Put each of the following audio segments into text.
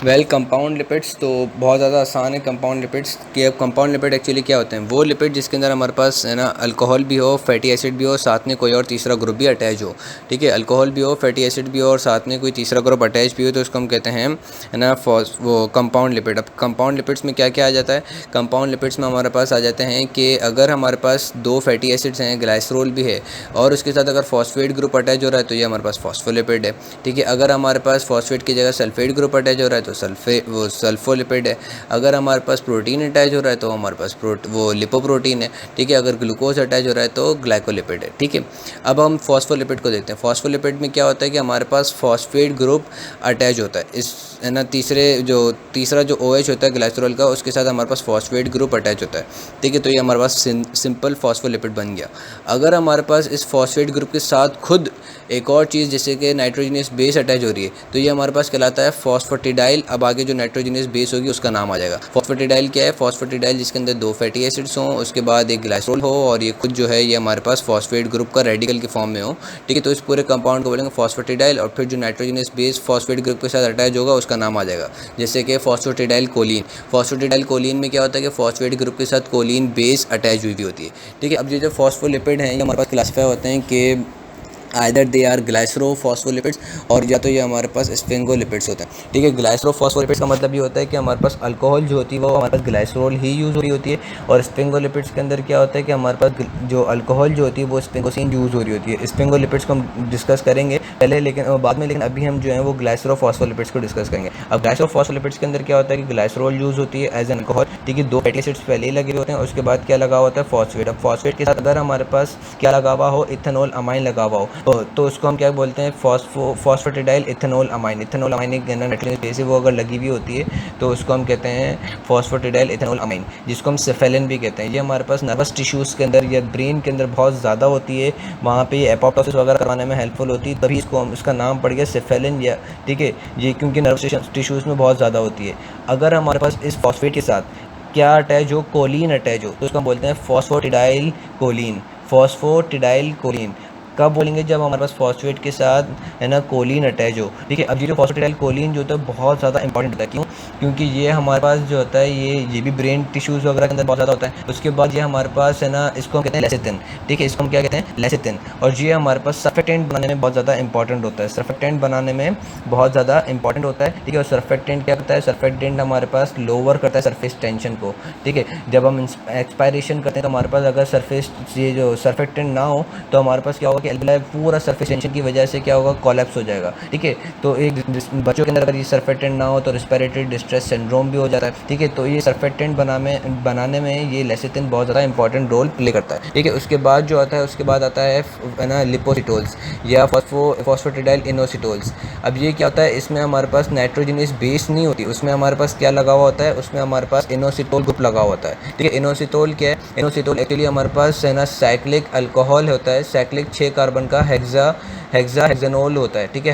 Compound lipids तो बहुत ज़्यादा आसान है। कंपाउंड लिपिड्स के अब कंपाउंड लिपिड एक्चुअली क्या होते हैं? वो लिपिड जिसके अंदर हमारे पास है ना अल्कोहल भी हो, फैटी एसिड भी हो, साथ में कोई और तीसरा ग्रुप भी अटैच हो। ठीक है, अल्कोहल भी हो, फैटी एसिड भी हो और साथ में कोई तीसरा ग्रुप अटैच भी हो, तो उसको हम कहते हैं है ना वो कंपाउंड लिपिड। अब कंपाउंड लिपिड्स में क्या क्या आ जाता है? कंपाउंड लिपिड्स में हमारे पास आ जाते हैं कि अगर हमारे पास दो फैटी एसिड्स हैं, ग्लाइसरोल भी है और उसके साथ अगर फॉस्फेट ग्रुप अटैच हो रहा है तो ये हमारे पास फॉस्फोलिपिड है। ठीक है, अगर हमारे पास फॉस्फेट की जगह सल्फेट ग्रुप अटैच हो रहा है तो सल्फोलिपिड है। अगर हमारे पास प्रोटीन अटैच हो रहा है तो हमारे पास वो लिपोप्रोटीन है। ठीक है, अगर ग्लूकोज अटैच हो रहा है तो ग्लाइकोलिपिड है। ठीक है, अब हम फॉस्फोलिपिड को देखते हैं। फॉस्फोलिपिड में क्या होता है कि हमारे पास फॉस्फेट ग्रुप अटैच होता है इस है ना तीसरा जो OH होता है ग्लाइसरोल का, उसके साथ हमारे पास फॉस्फेट ग्रुप अटैच होता है। ठीक है, तो ये हमारे पास सिंपल फॉस्फोलिपिड बन गया। अगर हमारे पास इस फॉस्फेट ग्रुप के साथ खुद एक और चीज़ जैसे कि नाइट्रोजनस बेस अटैच हो रही है तो ये हमारे पास कहलाता है फॉस्फेटिडाइल। अब आगे जो नाइट्रोजनस बेस होगी उसका नाम आ जाएगा। फॉस्फेटिडाइल क्या है? फॉस्फेटिडाइल जिसके अंदर दो फैटी एसिड्स हों, उसके बाद एक ग्लाइसरोल हो और ये खुद जो है ये हमारे पास फॉस्फेट ग्रुप का रेडिकल के फॉर्म में हो। ठीक है, तो इस पूरे कंपाउंड को बोलेंगे फॉस्फेटिडाइल और फिर जो नाइट्रोजनस बेस फॉस्फेट ग्रुप के साथ अटैच होगा उसका नाम आ जाएगा, जैसे कि फॉस्फेटिडाइल कोलिन। फॉस्फेटिडाइल कोलिन में क्या होता है कि फॉस्फेट ग्रुप के साथ कोलिन बेस अटैच हुई होती है। ठीक है, अब ये जो फॉस्फोलिपिड हैं ये हमारे पास क्लासीफाई होते हैं कि आइदर दे आर ग्लाइसरोफॉस्फोलिपिड्स और या तो ये हमारे पास स्फिंगोलिपिड्स होते हैं। ठीक है, ग्लाइसरोफॉस्फोलिपिड्स का मतलब ये होता है कि हमारे पास अल्कोहल जो होती है वो हमारे पास ग्लाइसरोल ही यूज़ हो रही होती है और स्फिंगोलिपिड्स के अंदर क्या होता है कि हमारे पास जो अल्कोहल जो होती है वो स्फिंगोसिन यूज़ हो रही होती है। स्फिंगोलिपिड्स को हम डिस्कस करेंगे पहले लेकिन बाद में, लेकिन अभी हम जो है वो ग्लाइसरोफॉस्फोलिपिड्स को डिस्कस करेंगे। अब ग्लाइसरोफॉस्फोलिपिड्स के अंदर क्या होता है कि ग्लाइसरोल यूज़ होती है एज एन अल्कोहल। ठीक है, दो फैटी एसिड्स पहले ही लगे होते हैं, उसके बाद क्या लगा होता है? फॉस्फेट। अब फॉस्फेट के साथ अगर हमारे पास क्या लगा हुआ हो? इथेनॉल अमाइन लगा हुआ हो तो उसको हम क्या बोलते हैं? Phosphatidyl ethanol amine. Ethanol amine एक नाइट्रोजन बेस है, वो अगर लगी हुई होती है तो उसको हम कहते हैं फॉस्फेटिडाइल इथेनॉल अमाइन, जिसको हम सेफेलिन भी कहते हैं। ये हमारे पास नर्वस टिश्यूज़ के अंदर या ब्रेन के अंदर बहुत ज़्यादा होती है, वहाँ पे ये एपोप्टोसिस वगैरह करवाने में हेल्पफुल होती है, तभी इसका नाम पड़ गया सेफेलिन। या ठीक है, ये क्योंकि नर्वस टिश्यूज़ में बहुत ज़्यादा होती है। अगर हमारे पास इस फॉस्फेट के साथ क्या अटैच हो? कोलिन अटैच हो तो उसको हम बोलते हैं फॉस्फोटिडाइल कोलिन। फॉस्फोटिडाइल कोलिन कब बोलेंगे? जब हमारे पास फॉस्फेट के साथ है ना कोलिन अटैच हो। ठीक है, अब ये जो फॉस्फेटिडाइल कोलिन जो होता है बहुत ज़्यादा इंपॉर्टेंट होता है। क्यों? क्योंकि ये हमारे पास जो होता है ये भी ब्रेन टिश्यूज़ वगैरह के अंदर बहुत ज़्यादा होता है। उसके बाद ये हमारे पास है ना, इसको हम कहते हैं लेसिथिन। ठीक है, इसको हम क्या कहते हैं? लेसिथिन। और ये हमारे पास सर्फेक्टेंट बनाने में बहुत ज़्यादा इंपॉर्टेंट होता है। सर्फेक्टेंट बनाने में बहुत ज़्यादा इंपॉर्टेंट होता है। ठीक है, और सर्फेक्टेंट क्या करता है? सर्फेक्टेंट हमारे पास लोअर करता है सरफेस टेंशन को। ठीक है, जब हम एक्सपायरेशन करते हैं तो हमारे पास अगर सरफेस ये जो सर्फेक्टेंट ना हो तो हमारे पास क्या होगा कि एल्वेलाई पूरा सरफेस टेंशन की वजह से क्या होगा? कोलैप्स हो जाएगा। ठीक है, तो एक बच्चों के अंदर अगर ये सर्फेक्टेंट ना हो तो रिस्पिरेटरी डिस्ट्रेस सिंड्रोम भी हो जाता है। ठीक है, तो ये सर्फेक्टेंट बनाने में ये लेसिथिन बहुत ज़्यादा इंपॉर्टेंट रोल प्ले करता है। ठीक है, उसके बाद जो आता है उसके बाद आता है ना लिपोसिटोल्स या फॉस्फेटिडाइल इनोसिटोल्स। अब ये क्या होता है? इसमें हमारे पास नाइट्रोजनस बेस नहीं होती, उसमें हमारे पास क्या लगा हुआ होता है? उसमें हमारे पास इनोसिटोल ग्रुप लगा होता है। ठीक है, इनोसिटोल क्या है? इनोसिटोल एक्चुअली हमारे पास है ना साइक्लिक अल्कोहल होता है। साइक्लिक 6 कार्बन का हेक्सानोल होता है। ठीक है,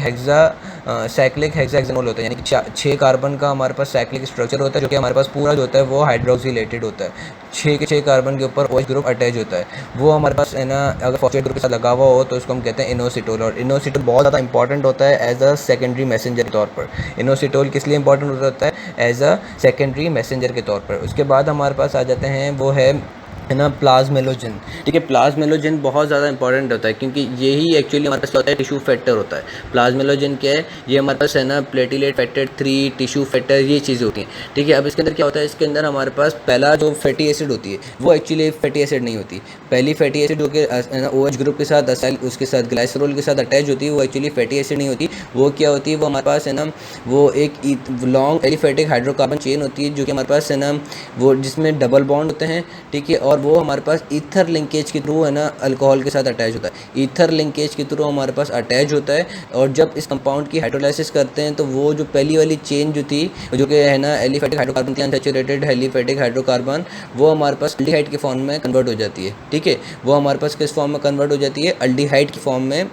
साइक्लिक हेक्सानोल होता है, यानी कि 6 कार्बन का हमारे पास साइक्लिक स्ट्रक्चर होता है, जो कि हमारे पास पूरा जो होता है वो हाइड्रोक्सिलेटेड होता है। 6 के 6 कार्बन के ऊपर OH ग्रुप अटैच होता है, वो हमारे पास है ना अगर फॉस्फेट ग्रुप के साथ लगा हुआ हो तो उसको हम कहते हैं इनोसिटोल। और इनोसिटोल बहुत ज़्यादा इंपॉर्टेंट होता है एज अ सेकेंडरी मैसेंजर के तौर पर। इनोसिटोल किस लिए इंपॉर्टेंट होता है? एज अ सेकेंडरी मैसेंजर के तौर पर। उसके बाद हमारे पास आ जाते हैं वो है ना प्लाज्मेलोजन। ठीक है, प्लाज्मेलोजन बहुत ज़्यादा इंपॉर्टेंट होता है क्योंकि यही एक्चुअली हमारे पास क्या होता है? टिश्यू फैक्टर होता है। प्लाज्मेलोजन क्या है? ये हमारे पास है ना प्लेटिलेट फैक्टर 3, टिश्यू फैक्टर, ये चीज़ें होती हैं। ठीक है, अब इसके अंदर क्या होता है? इसके अंदर हमारे पास पहला जो फैटी एसिड होती है वो एक्चुअली फैटी एसिड नहीं होती। पहली फैटी एसिड जो कि OH ग्रुप के साथ उसके साथ ग्लाइसरोल के साथ अटैच होती है वो एक्चुअली फैटी एसिड नहीं होती। वो क्या होती है? वो हमारे पास है ना वो एक लॉन्ग एलिफेटिक हाइड्रोकार्बन चेन होती है, जो कि हमारे पास है ना वो जिसमें डबल बॉन्ड होते हैं। ठीक है, और वो हमारे पास ईथर लिंकेज के थ्रू है ना अल्कोहल के साथ अटैच होता है। ईथर लिंकेज के थ्रू हमारे पास अटैच होता है और जब इस कंपाउंड की हाइड्रोलाइसिस करते हैं तो वो जो पहली वाली चेन जो थी जो कि है ना एलिफेटिक हाइड्रोकार्बन थी, अनसैचुरेटेड एलिफेटिक हाइड्रोकार्बन, वो हमारे पास अल्डिहाइड के फॉर्म में कन्वर्ट हो जाती है। ठीक है, वो हमारे पास किस फॉर्म में कन्वर्ट हो जाती है? अल्डिहाइड की फॉर्म में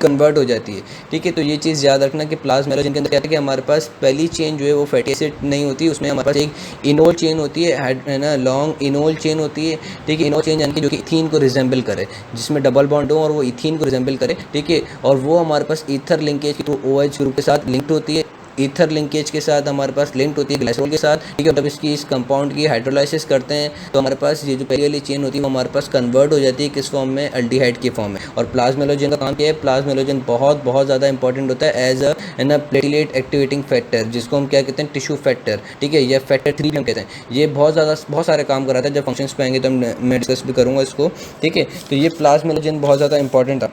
कन्वर्ट हो जाती है। ठीक है, तो ये चीज़ याद रखना कि प्लाज्मेलोजन के अंदर क्या है कि हमारे पास पहली चेन जो है वो फैटी एसिड नहीं होती, उसमें हमारे पास एक इनोल चेन होती है ना, लॉन्ग इनोल चेन होती है। ठीक है, इनोल चेन यानी कि जो कि इथीन को रिजेंबल करे, जिसमें डबल बॉन्ड हो और वो इथीन को रिजेंबल करे। ठीक है, और वो हमारे पास ईथर लिंकेज के थ्रू OH ग्रुप के साथ लिंक्ड होती है। ईथर लिंकेज के साथ हमारे पास लिंक्ड होती है ग्लाइसरॉल के साथ, ठीक है। तब इसकी इस कंपाउंड की हाइड्रोलाइसिस करते हैं तो हमारे पास ये जो पहली वाली चेन होती है वो हमारे पास कन्वर्ट हो जाती है किस फॉर्म में, एल्डिहाइड की फॉर्म में। और प्लाज्मेलोजन का काम क्या है, प्लाज्मेलोजन बहुत बहुत ज़्यादा इंपॉर्टेंट होता है as a platelet activating factor, जिसको हम क्या कहते हैं, टिश्यू फैक्टर, ठीक है, या फैक्टर 3 भी हम कहते हैं। ये बहुत सारे काम कराता है। जब फंक्शंस पे आएंगे तो मैं डिस्कस भी करूँगा इसको, ठीक है। तो ये प्लाज्मेलोजन बहुत ज़्यादा इंपॉर्टेंट था।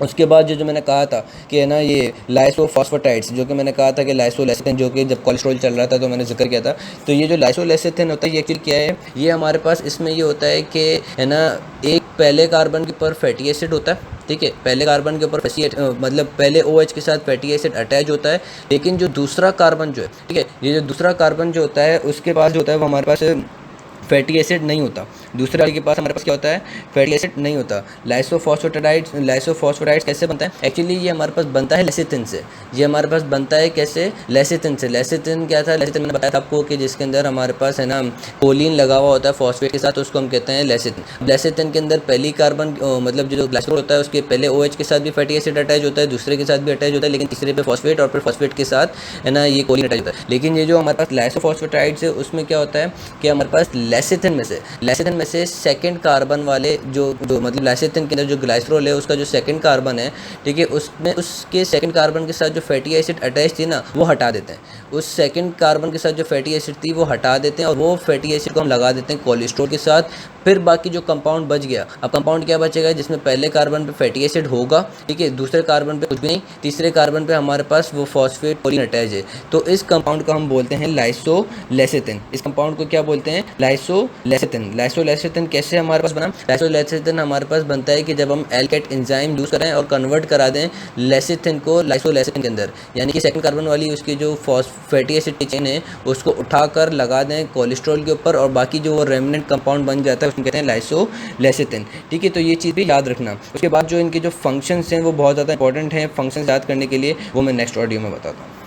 उसके बाद जो मैंने कहा था कि है ना ये लाइसोफॉस्फेटाइड्स, जो कि मैंने कहा था कि लाइसोलेसिथिन, जो कि जब कोलेस्ट्रॉल चल रहा था तो मैंने जिक्र किया था। तो ये जो लाइसोलेसिथिन होता है ये एक्चुअली क्या है, ये हमारे पास इसमें ये होता है कि है ना एक पहले कार्बन के ऊपर फैटी एसिड होता है, ठीक है। पहले कार्बन के ऊपर मतलब पहले OH के साथ फैटी एसिड अटैच होता है, लेकिन जो दूसरा कार्बन जो है, ठीक है, ये जो दूसरा कार्बन जो होता है उसके पास जो होता है वो हमारे पास फैटी एसिड नहीं होता। दूसरे वाले के पास हमारे पास क्या होता है, फैटी एसिड नहीं होता। लाइसोफॉस्फेटाइड्स कैसे बनता है, एक्चुअली ये हमारे पास बनता है लेसिथिन से। ये हमारे पास बनता है कैसे, लेसिथिन से। लेसिथिन क्या था, लेसिथिन मैंने बताया था आपको कि जिसके अंदर हमारे पास है ना कोलिन लगा हुआ होता है फॉस्फेट के साथ, तो उसको हम कहते हैं लेसिथिन। लेसिथिन के अंदर पहली कार्बन मतलब जो ग्लाइसरॉल होता है उसके पहले OH के साथ भी फैटी एसिड अटैच होता है, दूसरे के साथ भी अटैच होता है, लेकिन तीसरे पे फॉस्फेट और फिर फॉस्फेट के साथ है ना ये कोलिन अटैच होता है। लेकिन ये जो हमारे पास लाइसोफॉस्फेटाइड्स है उसमें क्या होता है कि हमारे पास लेसिथिन में से सेकंड कार्बन वाले जो मतलब लेसिथिन के अंदर जो ग्लाइसरॉल है उसका जो सेकंड कार्बन है, ठीक है, उसमें उसके सेकंड कार्बन के साथ जो फैटी एसिड अटैच थी ना वो हटा देते हैं। उस सेकंड कार्बन के साथ जो फैटी एसिड थी वो हटा देते हैं और वो फैटी एसिड को हम लगा देते हैं कोलेस्ट्रॉल के साथ। फिर बाकी जो कंपाउंड बच गया, अब कंपाउंड क्या बचेगा, जिसमें पहले कार्बन पे फैटी एसिड होगा, ठीक है, दूसरे कार्बन पे कुछ भी नहीं, तीसरे कार्बन पे हमारे पास वो फॉस्फेट कोलिन अटैच है। तो इस कंपाउंड को हम बोलते हैं लाइसोलेसिथिन। इस कंपाउंड को क्या बोलते हैं, लाइसोलेसिथिन। लाइसोलेसिथिन कैसे हमारे पास बना, लाइसोलेसिथिन हमारे पास बनता है कि जब हम एल्केट एंजाइम यूज़ करें और कन्वर्ट करा दें लेसिथिन को लाइसोलेसिथिन के अंदर, यानी कि सेकंड कार्बन वाली उसकी जो फैटी एसिड की चेन है उसको उठाकर लगा दें कोलेस्ट्रॉल के ऊपर, और बाकी जो वो रेमिनेंट कंपाउंड बन जाता है उसको कहते हैं लाइसोलेसिथिन, ठीक है। तो ये चीज़ भी याद रखना। उसके बाद जो इनके जो फंक्शंस हैं वो बहुत ज़्यादा इंपॉर्टेंट हैं। फंक्शंस याद करने के लिए वो मैं नेक्स्ट ऑडियो में बताता हूँ।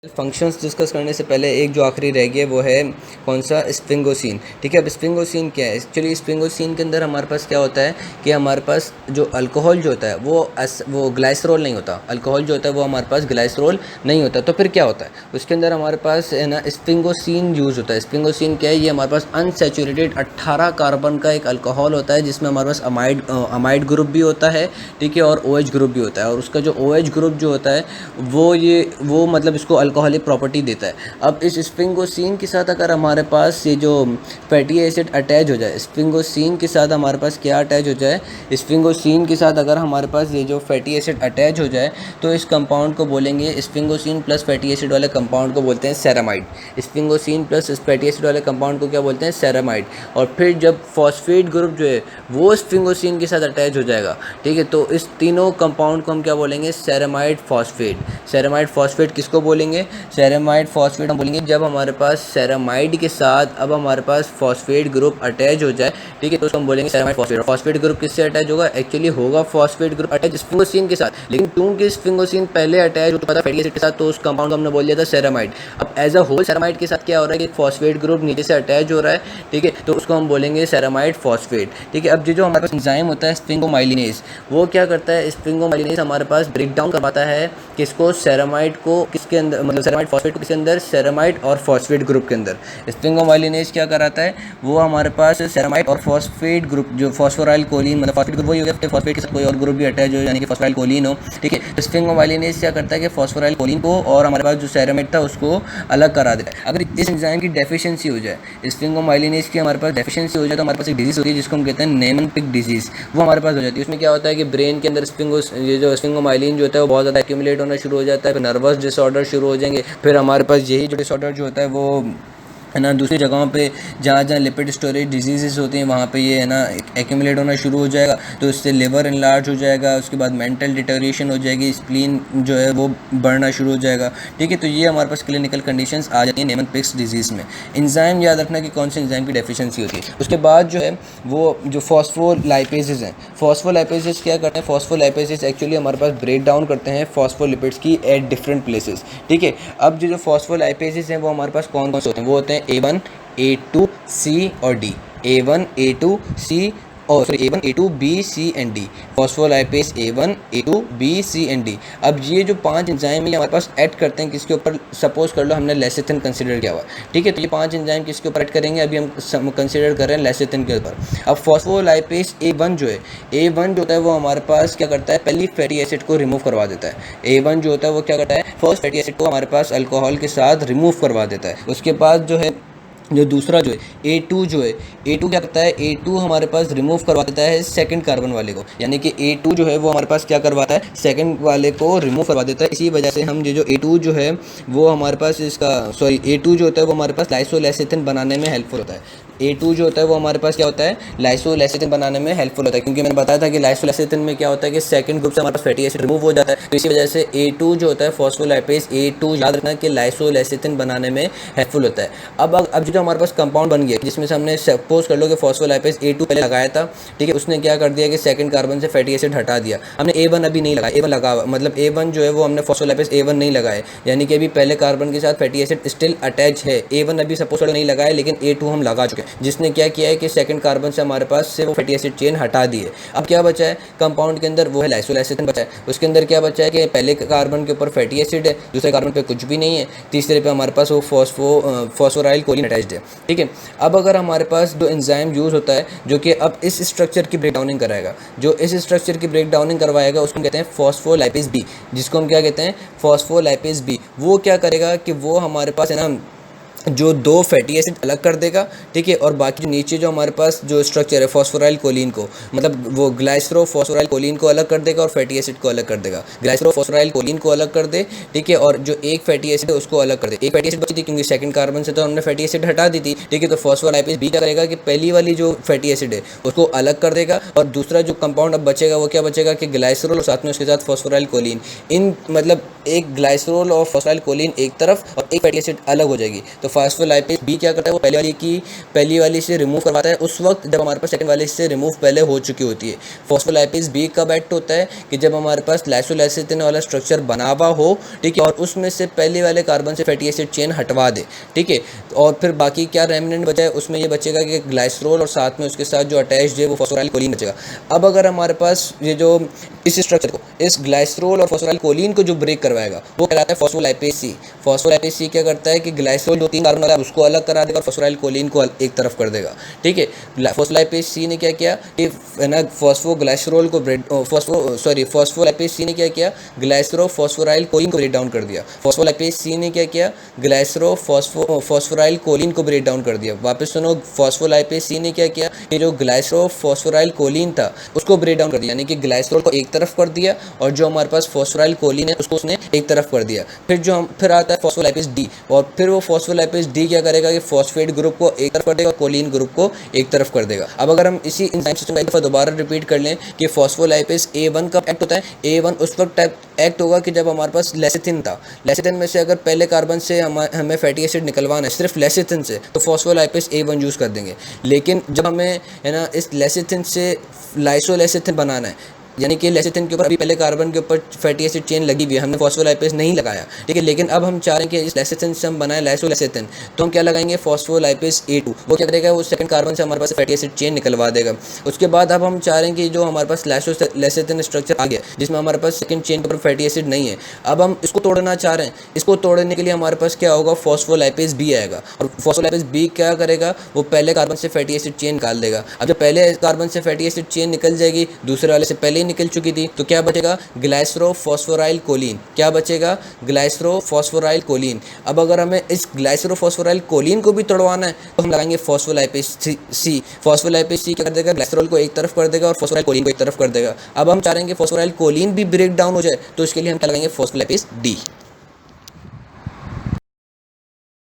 फंक्शंस डिस्कस करने से पहले एक जो आखिरी रह गया वो है कौन सा, स्फिंगोसिन, ठीक है। अब स्फिंगोसिन क्या है, एक्चुअली स्फिंगोसिन के अंदर हमारे पास क्या होता है कि हमारे पास जो अल्कोहल जो होता है वो ग्लाइसरॉल नहीं होता। अल्कोहल जो होता है वो हमारे पास ग्लाइसरॉल नहीं होता। तो फिर क्या होता है, उसके अंदर हमारे पास है ना स्फिंगोसिन यूज़ होता है। स्फिंगोसिन क्या है, ये हमारे पास अनसैचुरेटेड 18 कार्बन का एक अल्कोहल होता है जिसमें हमारे पास अमाइड ग्रुप भी होता है, ठीक है, और OH ग्रुप भी होता है। और उसका जो OH ग्रुप जो होता है वो मतलब इसको अल्कोहलिक प्रॉपर्टी देता है। अब इस स्फिंगोसिन के साथ अगर हमारे पास ये जो फैटी एसिड अटैच हो जाए, स्फिंगोसिन के साथ हमारे पास क्या अटैच हो जाए, स्फिंगोसिन के साथ अगर हमारे पास ये जो फैटी एसिड अटैच हो जाए तो इस कंपाउंड को बोलेंगे, स्फिंगोसिन प्लस फैटी एसिड वाले कंपाउंड को बोलते हैं ceramide. Sphingosine plus fatty acid वाले कंपाउंड को क्या बोलते हैं, सेरामाइड। और फिर जब फॉस्फेट ग्रुप जो है वो स्फिंगोसिन के साथ अटैच हो जाएगा, ठीक है, तो इस तीनों कंपाउंड को हम क्या बोलेंगे, सेरामाइड फॉस्फेट। सेरामाइड फॉस्फेट किसको बोलेंगे, सेरामाइड फॉस्फेट हम बोलेंगे जब हमारे पास सेरामाइड के साथ अब हमारे पास फॉस्फेट ग्रुप अटैच हो जाए, ठीक है, तो उसको हम बोलेंगे सेरामाइड फॉस्फेट। फॉस्फेट ग्रुप किससे अटैच होगा, एक्चुअली होगा फॉस्फेट ग्रुप अटैच स्फिंगोसिन के साथ, लेकिन क्योंकि स्फिंगोसिन पहले अटैच होता था फैटी एसिड के साथ तो उस कंपाउंड को हमने बोल दिया था सेरामाइड। अब एज अ होल सेरामाइड के साथ क्या हो रहा है कि फॉस्फेट ग्रुप नीचे से अटैच हो रहा है, ठीक है, तो उसको हम बोलेंगे सेरामाइड फॉस्फेट, ठीक है। अब जो हमारे पास एंजाइम होता है स्फिंगोमाइलिनेज, वो क्या करता है, स्फिंगोमाइलिनेज हमारे पास ब्रेक डाउन करवाता है किसको, सेरामाइड को किसके अंदर, मतलब सेरामाइड फॉस्फेट को किसके अंदर, सेरामाइड और फॉस्फेट ग्रुप के अंदर। स्फिंगोमाइलिनेज क्या कराता है, वो हमारे पास सेरामाइड और फॉस्फेट ग्रुप जो फॉस्फोराइल कोलिन, मतलब फॉस्फेट ग्रुप वही हो गया, फॉस्फेट के साथ कोई और ग्रुप भी अटैच हो यानी कि फॉस्फोराइल कोलिन हो, ठीक है। स्फिंगोमाइलिनेज क्या करता है कि फॉस्फोराइल कोलिन को और हमारे पास जो सेरामाइड था उसको अलग करा देता है। अगर इस एंजाइम की डेफिशिएंसी हो जाए, स्फिंगोमाइलिनेज की हमारे पास डेफिशिएंसी हो जाए तो हमारे पास एक डिजीज होती है जिसको हम कहते हैं नेमन-पिक डिजीज, वो हमारे पास हो जाती है। उसमें क्या होता है कि ब्रेन के अंदर ये जो स्फिंगोमाइलिन जो होता है वो बहुत ज़्यादा एक्यूमुलेट होना शुरू हो जाता है, फिर नर्वस डिसऑर्डर शुरू हो जाएंगे, फिर हमारे पास यही जो डिसऑर्डर जो होता है वो है ना दूसरी जगहों पे जहाँ जहाँ लिपिड स्टोरेज डिजीज़ होती हैं वहाँ पे ये है ना एक्यूमुलेट होना शुरू हो जाएगा, तो इससे लिवर इनलार्ज हो जाएगा, उसके बाद मेंटल डिटेरियोरेशन हो जाएगी, स्प्लीन जो है वो बढ़ना शुरू हो जाएगा, ठीक है। तो ये हमारे पास क्लिनिकल कंडीशंस आ जाती हैं नेमन-पिक डिजीज़ में। एंजाइम याद रखना कि कौन से एंजाइम की डेफिशिएंसी होती है। उसके बाद जो है वो जो फॉस्फोलाइपेजेस हैं, फॉस्फोलाइपेजेस क्या करते हैं, फॉस्फोलाइपेजेस एक्चुअली हमारे पास ब्रेक डाउन करते हैं फॉस्फोलिपिड्स की एट डिफरेंट प्लेसेस, ठीक है। अब जो फॉस्फोलाइपेजेस हैं वो हमारे पास कौन कौन से होते हैं, वो होते हैं A1, A2, C और D, A1, A2, C और sorry A1 A2 B C and D, phospholipase A1 A2 B C and D। अब ये जो 5 एंजाइम है हमारे पास ऐड करते हैं किसके ऊपर, सपोज कर लो हमने लेसिथिन कंसीडर किया हुआ, ठीक है, तो ये 5 एंजाइम किसके ऊपर ऐड करेंगे, अभी हम कंसीडर कर रहे हैं लेसिथिन के ऊपर। अब फॉस्फोलाइपेज A1 जो है, A1 जो होता है वो हमारे पास क्या करता है, पहली फैटी एसिड को रिमूव करवा देता है। A1 जो होता है वो क्या करता है, फर्स्ट फैटी एसिड को हमारे पास अल्कोहल के साथ रिमूव करवा देता है। उसके बाद जो है जो दूसरा जो है A2 जो है, A2 क्या करता है, A2 हमारे पास रिमूव करवा देता है सेकंड कार्बन वाले को, यानी कि A2 जो है वो हमारे पास क्या करवाता है, सेकंड वाले को रिमूव करवा देता है। इसी वजह से हम ये जो A2 जो है वो हमारे पास इसका सॉरी A2 जो होता है वो हमारे पास लाइसोलेसिथिन बनाने में हेल्पफुल होता है। A2 जो होता है वो हमारे पास क्या होता है, लाइसोलेसिथिन बनाने में हेल्पफुल होता है, क्योंकि मैंने बताया था कि लाइसोलेसिथिन में क्या होता है कि सेकंड ग्रुप से हमारे पास फैटी एसिड रिमूव हो जाता है, तो इसी वजह से A2 जो होता है फॉस्फोलाइपेज A2 याद रखना कि लाइसोलेसिथिन बनाने में हेल्पफुल होता है। अब जो हमारे पास कंपाउंड बन गया जिसमें से हमने सपोज कर लो कि फॉस्फोलाइपेज A2 पहले लगाया था, ठीक है, उसने क्या कर दिया कि सेकंड कार्बन से फैटी एसिड हटा दिया, हमने A1 अभी नहीं लगाया, A1 लगा मतलब A1 जो है वो हमने फॉस्फोलाइपेज A1 नहीं लगाए, यानी कि अभी पहले कार्बन के साथ फैटी एसिड स्टिल अटैच है। A1 अभी सपोज कर लो नहीं लगाया, लेकिन A2 हम लगा चुके हैं, जिसने क्या किया है कि सेकंड कार्बन से हमारे पास से वो फैटी एसिड चेन हटा दी है। अब क्या बचा है कंपाउंड के अंदर, वो है लाइसोलेसिथिन बचा है। उसके अंदर क्या बचा है कि पहले कार्बन के ऊपर फैटी एसिड है, दूसरे कार्बन पे कुछ भी नहीं है, तीसरे पे हमारे पास वो फॉस्फोराइल कोलिन अटैच्ड है, ठीक है। अब अगर हमारे पास जो एंजाइम यूज़ होता है जो कि अब इस स्ट्रक्चर की ब्रेक डाउनिंग कराएगा, जो इस स्ट्रक्चर की ब्रेक डाउनिंग करवाएगा उसको कहते हैं फॉस्फोलाइपेज बी, जिसको हम क्या कहते हैं फॉस्फोलाइपेज बी। वो क्या करेगा कि वो हमारे पास है ना जो 2 फैटी एसिड अलग कर देगा, ठीक है, और बाकी जो नीचे जो हमारे पास जो स्ट्रक्चर है फॉस्फोराइल कोलिन को, मतलब वो ग्लाइसरो फॉस्फोराइल कोलिन को अलग कर देगा और फैटी एसिड को अलग कर देगा। ग्लाइसरो फॉस्फोराइल कोलिन को अलग कर दे, ठीक है, और जो एक फैटी एसिड है उसको अलग कर दे। एक फैटी एसिड बची थी क्योंकि सेकंड कार्बन से तो हमने फैटी एसिड हटा दी थी, ठीक है, तो फॉस्फोलाइपेज बी क्या करेगा कि पहली वाली जो फैटी एसिड है उसको अलग कर देगा, और दूसरा जो कंपाउंड अब बचेगा वो क्या बचेगा कि ग्लाइसरोल और साथ में उसके साथ फॉस्फोराइल कोलिन, इन मतलब एक ग्लाइसरोल और फॉस्फोराइल कोलिन एक तरफ और एक फैटी एसिड अलग हो जाएगी। तो फॉस्फोलाइपेज बी क्या करता है वो पहली वाली से रिमूव करवाता है उस वक्त जब हमारे पास सेकंड वाली से रिमूव पहले हो चुकी होती है। फॉस्फोलाइपेज बी कब एक्ट होता है कि जब हमारे पास लाइसोलेसिथिन वाला स्ट्रक्चर बना हुआ हो, ठीक है, और उसमें से पहले वाले कार्बन से फैटी एसिड चेन हटवा दे, ठीक है, और फिर बाकी क्या रेमिनेंट बचा है उसमें ये बचेगा कि ग्लाइसरोल और साथ में उसके साथ जो अटैच्ड है वो फॉस्फोराइल कोलिन बचेगा। अब अगर हमारे पास ये जो इस स्ट्रक्चर को, इस ग्लाइसरोल और फॉस्फोराइल कोलिन को जो ब्रेक करवाएगा वो कहलाता है फॉस्फोलाइपेज सी। फॉस्फोलाइपेज सी क्या करता है कि ग्लाइसरोल जो 3 कार्बन वाला है उसको अलग करा देगा और फॉस्फोराइल कोलिन को एक तरफ कर देगा, ठीक है। फॉस्फोलाइपेज सी ने क्या किया कि ना फॉस्फोग्लाइसरोल को फॉस्फोलाइपेज सी ने क्या किया, ग्लाइसरो फॉस्फोराइल कोलिन को ब्रेक डाउन कर दिया। फॉस्फोलाइपेज सी ने क्या किया, ग्लाइसरो फॉस्फोराइल कोलिन को ब्रेक डाउन कर दिया। वापस सुनो, फॉस्फोलाइपेज सी ने क्या किया कि जो ग्लाइसरो फॉस्फोराइल कोलिन था उसको ब्रेक डाउन कर दिया, यानी कि ग्लाइसरोल को एक तरफ कर दिया और जो हमारे पास फॉस्फोराइल कोलिन है उसको उसने एक तरफ कर दिया। फिर आता है फॉस्फोलाइपेज डी, और फिर वो फॉस्फोलाइपेज डी क्या करेगा कि फॉस्फेट ग्रुप को एक तरफ कर देगा, कोलिन ग्रुप को एक तरफ कर देगा। अब अगर हम इसी एंजाइम सिस्टम का एक दफ़ा दोबारा रिपीट कर लें कि फॉस्फोलाइपेज A1 कब एक्ट होता है, A1 उस वक्त एक्ट होगा कि जब हमारे पास लेसिथिन था। लेसिथिन में से अगर पहले कार्बन से हमें फैटी एसिड निकलवाना है सिर्फ लेसिथिन से, तो फॉस्फोलाइपेज A1 यूज़ कर देंगे। लेकिन जब हमें है ना इस लेसिथिन से लाइसोलेसिथिन बनाना है, यानी कि लेसिथिन के ऊपर अभी पहले कार्बन के ऊपर फैटी एसिड चेन लगी हुई है, हमने फॉस्फोलाइपेज नहीं लगाया, ठीक है, लेकिन अब हम चाह रहे हैं कि इस लेसिथिन से हम बनाएं लाइसोलेसिथिन, तो हम क्या लगाएंगे फॉस्फोलाइपेज A2। वो क्या करेगा, वो सेकंड कार्बन से हमारे पास फैटी एसिड चेन निकलवा देगा। उसके बाद अब हम चाह रहे हैं कि जो हमारे पास लाइसोलेसिथिन स्ट्रक्चर आ गया जिसमें हमारे पास सेकंड चेन के ऊपर फैटी एसिड नहीं है, अब हम इसको तोड़ना चाह रहे हैं। इसको तोड़ने के लिए हमारे पास क्या होगा, फॉस्फोलाइपेज बी आएगा, और फॉस्फोलाइपेज बी क्या करेगा, वो पहले कार्बन से फैटी एसिड चेन निकाल देगा। अब जब पहले कार्बन से फैटी एसिड चेन निकल जाएगी, दूसरे वाले से पहले ही निकल चुकी थी, तो क्या बचेगा, ग्लाइसरो फॉस्फोराइल कोलिन। क्या बचेगा, ग्लाइसरो फॉस्फोराइल कोलिन। अब अगर हमें इस ग्लाइसरो फॉस्फोराइल कोलिन को भी तोड़वाना है तो हम लगाएंगे फॉस्फोलाइपेज सी। फॉस्फोलाइपेज सी क्या कर देगा, ग्लाइसरोल को एक तरफ कर देगा और फॉस्फोराइल कोलिन को एक तरफ कर देगा। अब हम चाह रहे हैं कि फॉस्फोराइल कोलिन भी ब्रेक डाउन हो जाए, तो इसके लिए हम क्या लगाएंगे, फॉस्फोलाइपेज डी।